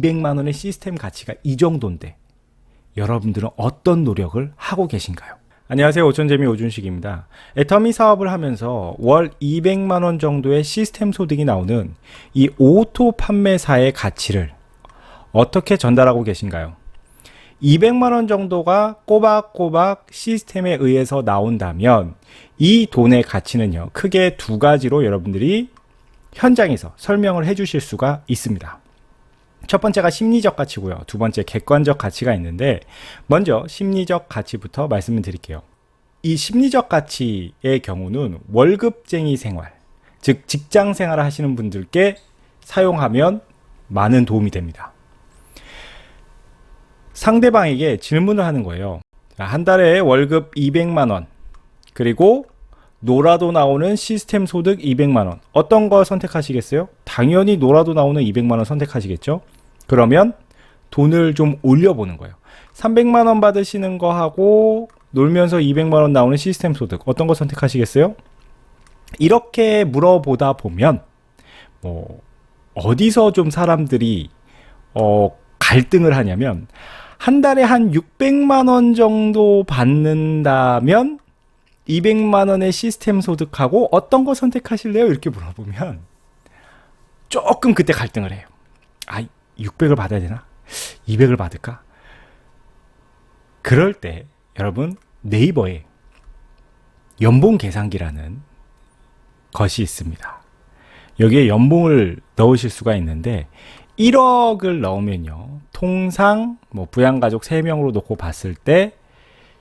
200만 원의 시스템 가치가 이 정도인데 여러분들은 어떤 노력을 하고 계신가요? 안녕하세요. 오천재미 오준식입니다. 애터미 사업을 하면서 월 200만 원 정도의 시스템 소득이 나오는 이 오토 판매사의 가치를 어떻게 전달하고 계신가요? 200만 원 정도가 꼬박꼬박 시스템에 의해서 나온다면 이 돈의 가치는요, 크게 두 가지로 여러분들이 현장에서 설명을 해 주실 수가 있습니다. 첫 번째가 심리적 가치고요. 두 번째 객관적 가치가 있는데 먼저 심리적 가치부터 말씀을 드릴게요. 이 심리적 가치의 경우는 월급쟁이 생활, 즉 직장 생활을 하시는 분들께 사용하면 많은 도움이 됩니다. 상대방에게 질문을 하는 거예요. 한 달에 월급 200만 원, 그리고 노라도 나오는 시스템 소득 200만 원. 어떤 거 선택하시겠어요? 당연히 노라도 나오는 200만 원 선택하시겠죠? 그러면 돈을 좀 올려보는 거예요. 300만 원 받으시는 거 하고 놀면서 200만 원 나오는 시스템 소득. 어떤 거 선택하시겠어요? 이렇게 물어보다 보면 어디서 좀 사람들이 갈등을 하냐면 한 달에 한 600만 원 정도 받는다면 200만 원의 시스템 소득하고 어떤 거 선택하실래요? 이렇게 물어보면 조금 그때 갈등을 해요. 600을 받아야 되나? 200을 받을까? 그럴 때 여러분 네이버에 연봉 계산기라는 것이 있습니다. 여기에 연봉을 넣으실 수가 있는데 1억을 넣으면요, 통상 부양가족 3명으로 놓고 봤을 때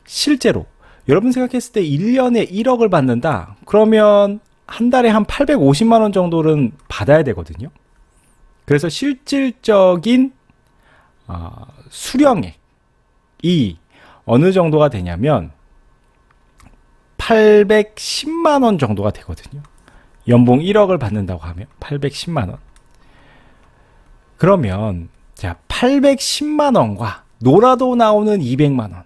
실제로 여러분 생각했을 때 1년에 1억을 받는다? 그러면 한 달에 한 850만 원 정도는 받아야 되거든요. 그래서 실질적인 수령액이 어느 정도가 되냐면 810만 원 정도가 되거든요. 연봉 1억을 받는다고 하면 810만 원. 그러면 자, 810만 원과 노라도 나오는 200만 원.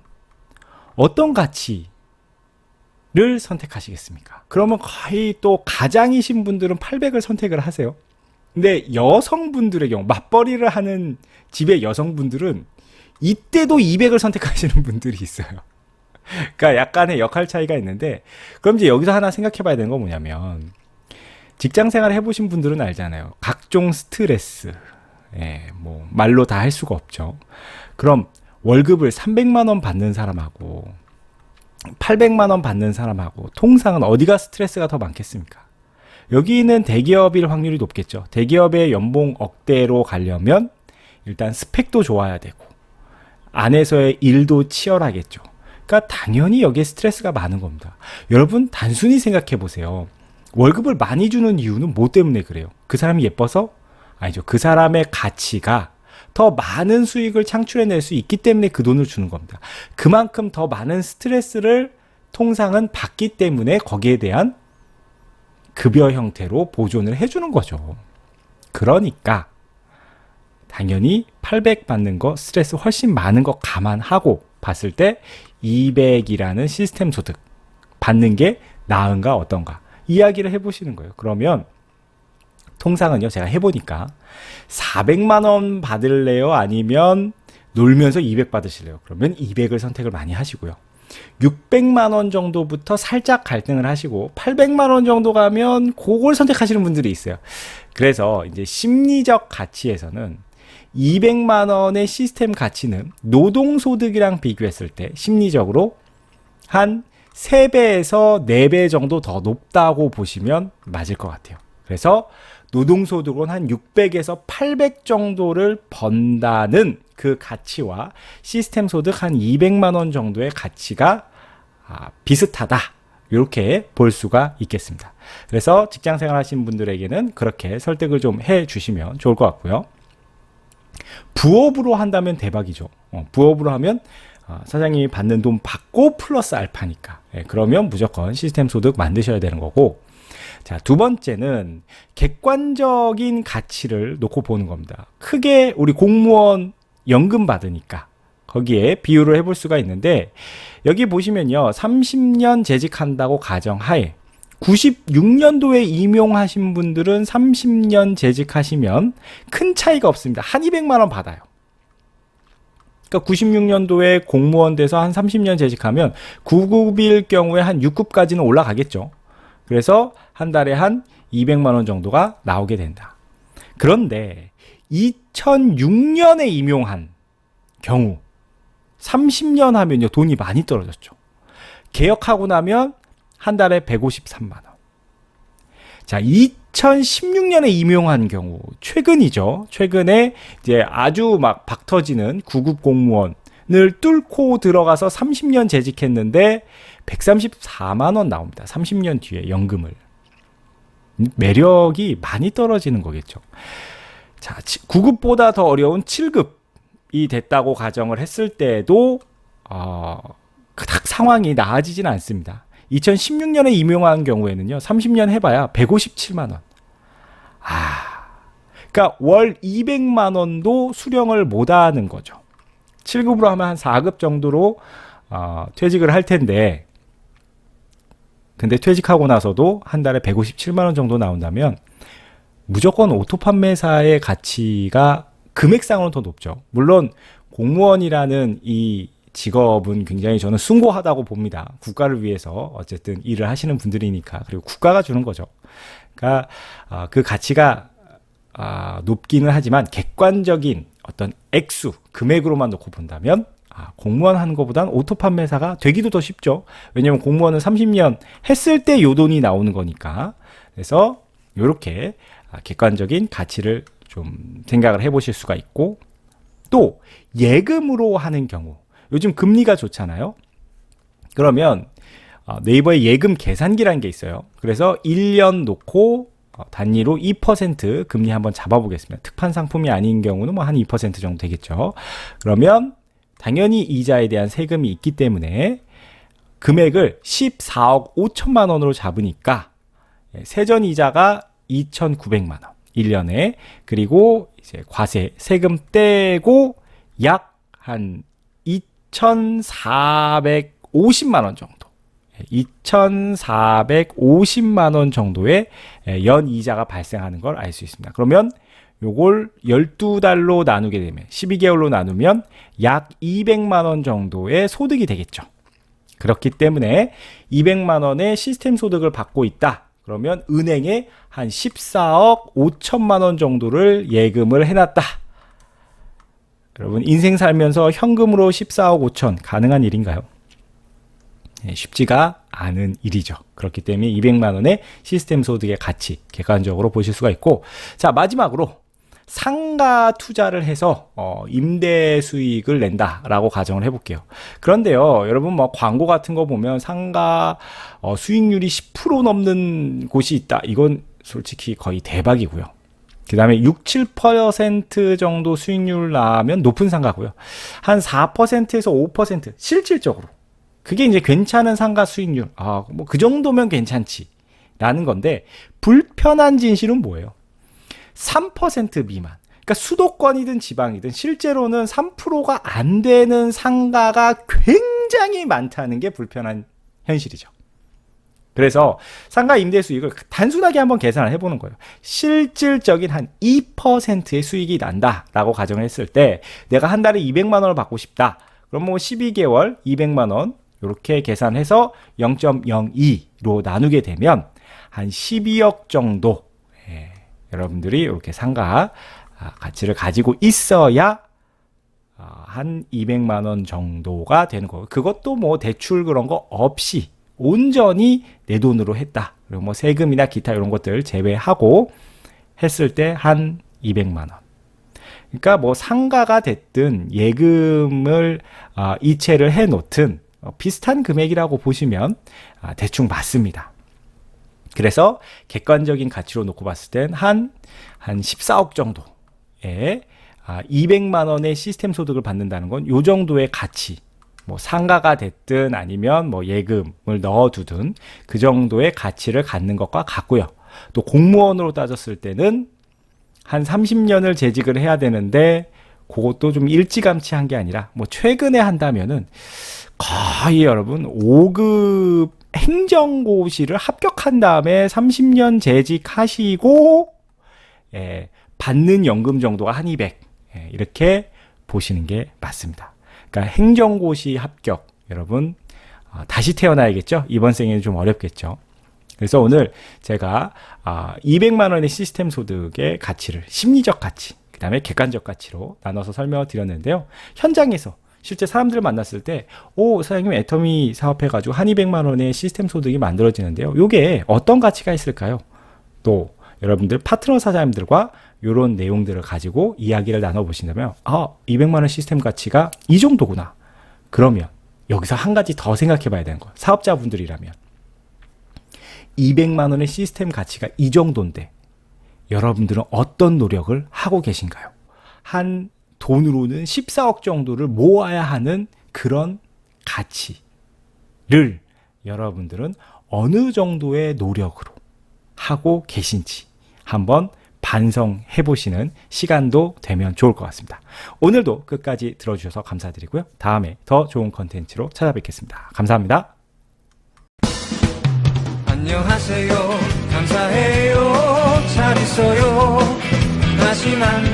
어떤 가치를 선택하시겠습니까? 그러면 거의 또 가장이신 분들은 800을 선택을 하세요. 근데 여성분들의 경우, 맞벌이를 하는 집의 여성분들은 이때도 200을 선택하시는 분들이 있어요. 그러니까 약간의 역할 차이가 있는데, 그럼 이제 여기서 하나 생각해 봐야 되는 건 뭐냐면, 직장 생활 해보신 분들은 알잖아요. 각종 스트레스, 말로 다 할 수가 없죠. 그럼 월급을 300만 원 받는 사람하고 800만 원 받는 사람하고 통상은 어디가 스트레스가 더 많겠습니까? 여기는 대기업일 확률이 높겠죠. 대기업의 연봉 억대로 가려면 일단 스펙도 좋아야 되고 안에서의 일도 치열하겠죠. 그러니까 당연히 여기에 스트레스가 많은 겁니다. 여러분 단순히 생각해 보세요. 월급을 많이 주는 이유는 뭐 때문에 그래요? 그 사람이 예뻐서? 아니죠. 그 사람의 가치가 더 많은 수익을 창출해낼 수 있기 때문에 그 돈을 주는 겁니다. 그만큼 더 많은 스트레스를 통상은 받기 때문에 거기에 대한 급여 형태로 보존을 해주는 거죠. 그러니까 당연히 800 받는 거 스트레스 훨씬 많은 거 감안하고 봤을 때 200이라는 시스템 소득 받는 게 나은가 어떤가 이야기를 해보시는 거예요. 그러면 통상은요, 제가 해보니까 400만 원 받을래요? 아니면 놀면서 200 받으실래요? 그러면 200을 선택을 많이 하시고요. 600만 원 정도부터 살짝 갈등을 하시고 800만 원 정도 가면 그걸 선택하시는 분들이 있어요. 그래서 이제 심리적 가치에서는 200만 원의 시스템 가치는 노동소득이랑 비교했을 때 심리적으로 한 3배에서 4배 정도 더 높다고 보시면 맞을 것 같아요. 그래서 노동소득은 한 600에서 800 정도를 번다는 그 가치와 시스템 소득 한 200만 원 정도의 가치가 비슷하다. 이렇게 볼 수가 있겠습니다. 그래서 직장 생활 하시는 분들에게는 그렇게 설득을 좀 해 주시면 좋을 것 같고요. 부업으로 한다면 대박이죠. 부업으로 하면 사장님이 받는 돈 받고 플러스 알파니까. 그러면 무조건 시스템 소득 만드셔야 되는 거고, 자, 두 번째는 객관적인 가치를 놓고 보는 겁니다. 크게 우리 공무원 연금 받으니까 거기에 비유를 해볼 수가 있는데, 여기 보시면요, 30년 재직한다고 가정하에 96년도에 임용하신 분들은 30년 재직하시면 큰 차이가 없습니다. 한 200만 원 받아요. 그러니까 96년도에 공무원 돼서 한 30년 재직하면 9급일 경우에 한 6급까지는 올라가겠죠. 그래서 한 달에 한 200만 원 정도가 나오게 된다. 그런데 2006년에 임용한 경우 30년 하면요, 돈이 많이 떨어졌죠. 개혁하고 나면 한 달에 153만 원. 자, 2016년에 임용한 경우, 최근이죠. 최근에 이제 아주 막 박 터지는 9급 공무원을 뚫고 들어가서 30년 재직했는데 134만 원 나옵니다. 30년 뒤에 연금을. 매력이 많이 떨어지는 거겠죠. 자, 9급보다 더 어려운 7급이 됐다고 가정을 했을 때도 그닥 상황이 나아지진 않습니다. 2016년에 임용한 경우에는요, 30년 해봐야 157만 원. 그러니까 월 200만 원도 수령을 못하는 거죠. 7급으로 하면 한 4급 정도로 퇴직을 할 텐데, 근데 퇴직하고 나서도 한 달에 157만 원 정도 나온다면 무조건 오토 판매사의 가치가 금액상으로는 더 높죠. 물론 공무원이라는 이 직업은 굉장히 저는 숭고하다고 봅니다. 국가를 위해서 어쨌든 일을 하시는 분들이니까. 그리고 국가가 주는 거죠. 그러니까 그 가치가 높기는 하지만 객관적인 어떤 액수, 금액으로만 놓고 본다면 공무원 하는 것보단 오토 판매사가 되기도 더 쉽죠. 왜냐하면 공무원은 30년 했을 때 요 돈이 나오는 거니까. 그래서 이렇게 객관적인 가치를 좀 생각을 해보실 수가 있고, 또 예금으로 하는 경우, 요즘 금리가 좋잖아요. 그러면 네이버에 예금 계산기라는 게 있어요. 그래서 1년 놓고 단위로 2% 금리 한번 잡아보겠습니다. 특판 상품이 아닌 경우는 뭐 한 2% 정도 되겠죠. 그러면 당연히 이자에 대한 세금이 있기 때문에 금액을 14억 5천만 원으로 잡으니까 세전 이자가 2,900만 원 1년에, 그리고 이제 과세 세금 떼고 약 한 2,450만 원 정도, 2,450만 원 정도의 연 이자가 발생하는 걸 알 수 있습니다. 그러면 요걸 12달로 나누게 되면 12개월로 나누면 약 200만 원 정도의 소득이 되겠죠. 그렇기 때문에 200만 원의 시스템 소득을 받고 있다. 그러면 은행에 한 14억 5천만 원 정도를 예금을 해놨다. 여러분, 인생 살면서 현금으로 14억 5천 가능한 일인가요? 쉽지가 않은 일이죠. 그렇기 때문에 200만 원의 시스템 소득의 가치 객관적으로 보실 수가 있고, 자, 마지막으로 상가 투자를 해서 임대 수익을 낸다라고 가정을 해볼게요. 그런데요, 여러분 뭐 광고 같은 거 보면 상가 수익률이 10% 넘는 곳이 있다. 이건 솔직히 거의 대박이고요. 그 다음에 6, 7% 정도 수익률 나면 높은 상가고요. 한 4%에서 5% 실질적으로. 그게 이제 괜찮은 상가 수익률. 뭐 그 정도면 괜찮지. 라는 건데, 불편한 진실은 뭐예요? 3% 미만. 그러니까 수도권이든 지방이든 실제로는 3%가 안 되는 상가가 굉장히 많다는 게 불편한 현실이죠. 그래서 상가 임대 수익을 단순하게 한번 계산을 해보는 거예요. 실질적인 한 2%의 수익이 난다라고 가정을 했을 때 내가 한 달에 200만 원을 받고 싶다. 그럼 뭐 12개월 200만 원 이렇게 계산해서 0.02로 나누게 되면 한 12억 정도 여러분들이 이렇게 상가 가치를 가지고 있어야 한 200만 원 정도가 되는 거예요. 그것도 뭐 대출 그런 거 없이 온전히 내 돈으로 했다. 그리고 뭐 세금이나 기타 이런 것들 제외하고 했을 때 한 200만 원. 그러니까 뭐 상가가 됐든 예금을 이체를 해 놓든 비슷한 금액이라고 보시면 대충 맞습니다. 그래서 객관적인 가치로 놓고 봤을 땐 한 14억 정도의 200만 원의 시스템 소득을 받는다는 건 요 정도의 가치, 뭐 상가가 됐든 아니면 뭐 예금을 넣어두든 그 정도의 가치를 갖는 것과 같고요. 또 공무원으로 따졌을 때는 한 30년을 재직을 해야 되는데 그것도 좀 일찌감치 한 게 아니라 뭐 최근에 한다면은 거의 여러분 5급 행정고시를 합격한 다음에 30년 재직하시고 받는 연금 정도가 한 200 이렇게 보시는 게 맞습니다. 그러니까 행정고시 합격 여러분 다시 태어나야겠죠? 이번 생에는 좀 어렵겠죠. 그래서 오늘 제가 200만 원의 시스템 소득의 가치를 심리적 가치, 그 다음에 객관적 가치로 나눠서 설명을 드렸는데요. 현장에서 실제 사람들을 만났을 때, 사장님 애터미 사업해가지고 한 200만 원의 시스템 소득이 만들어지는데요. 요게 어떤 가치가 있을까요? 또 여러분들 파트너 사장님들과 이런 내용들을 가지고 이야기를 나눠보신다면 200만 원 시스템 가치가 이 정도구나. 그러면 여기서 한 가지 더 생각해 봐야 되는 거예요. 사업자분들이라면 200만 원의 시스템 가치가 이 정도인데 여러분들은 어떤 노력을 하고 계신가요? 한 돈으로는 14억 정도를 모아야 하는 그런 가치를 여러분들은 어느 정도의 노력으로 하고 계신지 한번 반성해 보시는 시간도 되면 좋을 것 같습니다. 오늘도 끝까지 들어주셔서 감사드리고요. 다음에 더 좋은 컨텐츠로 찾아뵙겠습니다. 감사합니다. 안녕하세요. 감사해요. 잘 있어요. 다시 만나